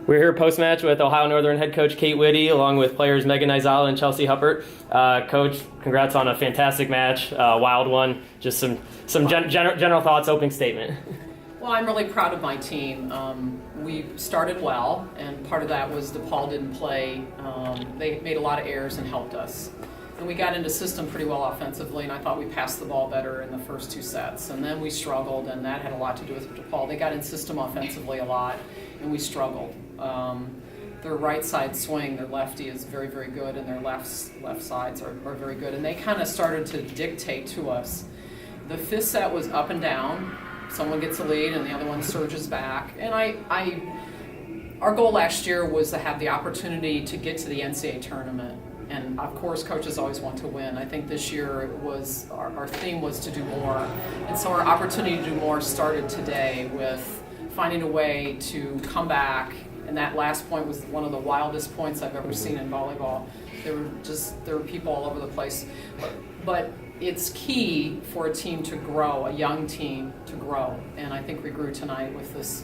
We're here post-match with Ohio Northern head coach Kate Whitty, along with players Megan Izala and Chelsea Huppert. Coach, congrats on a fantastic match, wild one. Just some general thoughts, opening statement. Well, I'm really proud of my team. We started well, and part of that was DePauw didn't play. They made a lot of errors and helped us. And we got into system pretty well offensively, and I thought we passed the ball better in the first two sets. And then we struggled, and that had a lot to do with DePauw. They got in system offensively a lot, and we struggled. Their right side swing, their lefty is very, very good, and their left sides are very good. And they kind of started to dictate to us. The fifth set was up and down. Someone gets a lead, and the other one surges back. And our goal last year was to have the opportunity to get to the NCAA tournament. And of course, coaches always want to win. I think this year it was our theme was to do more. And so our opportunity to do more started today with finding a way to come back. And that last point was one of the wildest points I've ever seen in volleyball. There were people all over the place. But it's key for a team to grow, a young team to grow. And I think we grew tonight with this,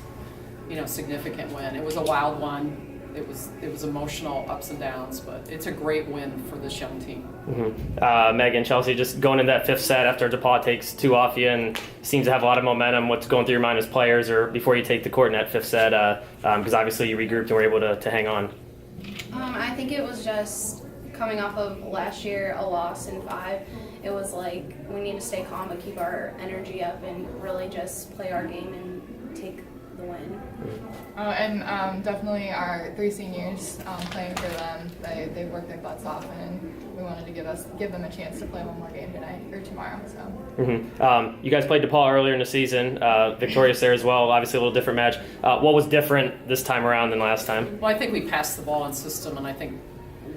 significant win. It was a wild one. It was emotional, ups and downs, but it's a great win for this young team. Mm-hmm. Megan, Chelsea, just going into that fifth set after DePauw takes two off you and seems to have a lot of momentum. What's going through your mind as players, or before you take the court in that fifth set? Because obviously you regrouped and were able to hang on. I think it was just coming off of last year, a loss in 5. It was like we need to stay calm but keep our energy up and really just play our game and take the win. Definitely our 3 seniors, playing for them, they worked their butts off, and we wanted to give them a chance to play one more game tonight or tomorrow. So. You guys played DePauw earlier in the season, victorious there as well. Obviously a little different match. What was different this time around than last time? Well, I think we passed the ball in system, and I think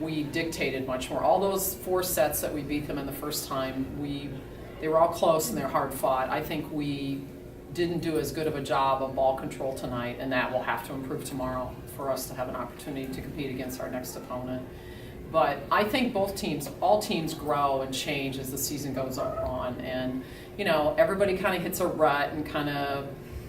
we dictated much more. All those 4 sets that we beat them in the first time, they were all close and they're hard fought. I think we didn't do as good of a job of ball control tonight, and that will have to improve tomorrow for us to have an opportunity to compete against our next opponent. But I think all teams grow and change as the season goes on, and everybody kind of hits a rut and kind of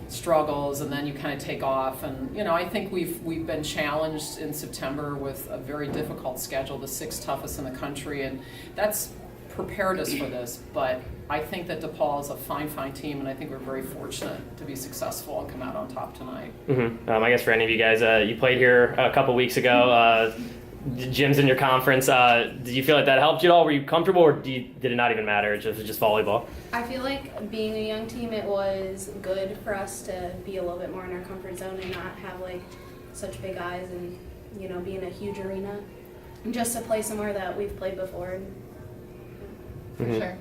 struggles, and then you kind of take off. And I think we've been challenged in September with a very difficult schedule, the 6th toughest in the country, and that's prepared us for this. But I think that DePauw is a fine team, and I think we're very fortunate to be successful and come out on top tonight. Mm-hmm. I guess for any of you guys, you played here a couple weeks ago. Gyms in your conference. Did you feel like that helped you at all? Were you comfortable, or did it not even matter? It was just volleyball? I feel like being a young team, it was good for us to be a little bit more in our comfort zone and not have like such big eyes and be in a huge arena, and just to play somewhere that we've played before. For sure.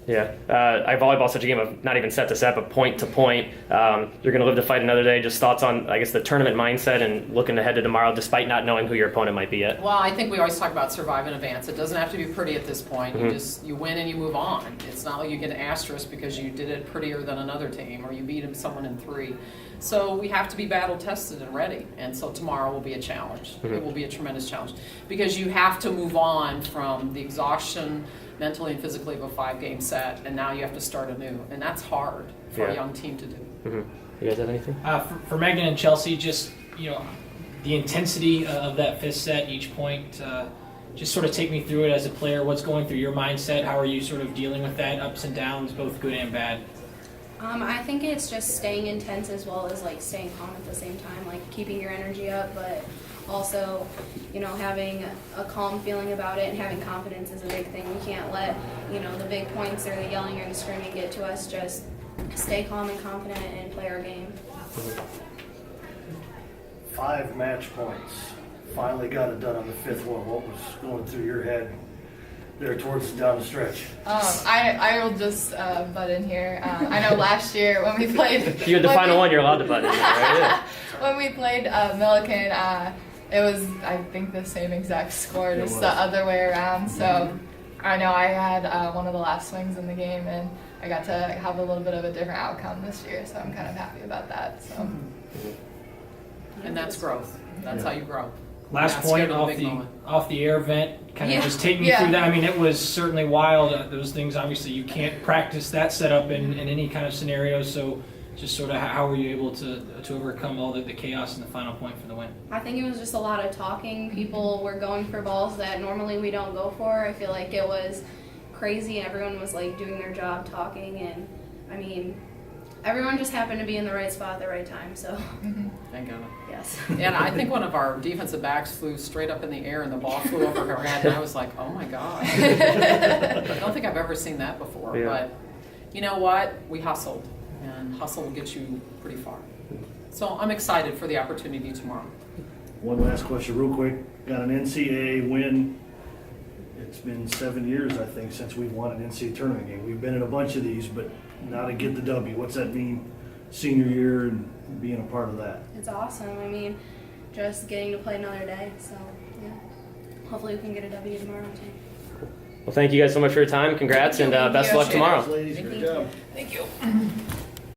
Yeah. Volleyball is such a game of not even set to set, but point to point. You're going to live to fight another day. Just thoughts on, I guess, the tournament mindset and looking ahead to tomorrow, despite not knowing who your opponent might be yet. Well, I think we always talk about survive in advance. It doesn't have to be pretty at this point. Mm-hmm. You win and you move on. It's not like you get an asterisk because you did it prettier than another team or you beat someone in 3. So we have to be battle tested and ready. And so tomorrow will be a challenge. Mm-hmm. It will be a tremendous challenge because you have to move on from the exhaustion mentally and physically of a 5-game set, and now you have to start anew, and that's hard for a young team to do. Mm-hmm. You guys have anything? For Megan and Chelsea, just the intensity of that 5th set, each point. Just sort of take me through it as a player. What's going through your mindset? How are you sort of dealing with that, ups and downs, both good and bad? I think it's just staying intense as well as like staying calm at the same time, like keeping your energy up, but also, having a calm feeling about it and having confidence is a big thing. We can't let, the big points or the yelling or the screaming get to us. Just stay calm and confident and play our game. 5 match points. Finally got it done on the 5th one. What was going through your head there towards down the stretch? I will just butt in here. I know last year when we played... If you had the final one, you're allowed to butt in there, right? Yeah. When we played Millikan, it was, I think, the same exact score, just the other way around. So I know I had one of the last swings in the game, and I got to have a little bit of a different outcome this year, so I'm kind of happy about that. So. And that's growth. That's how you grow. Last point off the air vent, kind of just take me through that. I mean, it was certainly wild. Those things, obviously, you can't practice that setup in any kind of scenario. So just sort of how were you able to overcome all the chaos in the final point for the win? I think it was just a lot of talking. People were going for balls that normally we don't go for. I feel like it was crazy, and everyone was like doing their job talking, and I mean, everyone just happened to be in the right spot at the right time, so Thank God. yes. And I think one of our defensive backs flew straight up in the air and the ball flew over her head, and I was like, oh my God. I don't think I've ever seen that before, Yeah. but you know what? We hustled, and hustle will get you pretty far. So I'm excited for the opportunity tomorrow. One last question real quick. Got an NCAA win. It's been 7 years, I think, since we've won an NCAA tournament game. We've been in a bunch of these, but now to get the W. What's that mean senior year and being a part of that? It's awesome. I mean, just getting to play another day, so yeah. Hopefully we can get a W tomorrow too. Well, thank you guys so much for your time. Congrats, and best of luck Appreciate it. tomorrow. Ladies, Thank great you. job. Thank you.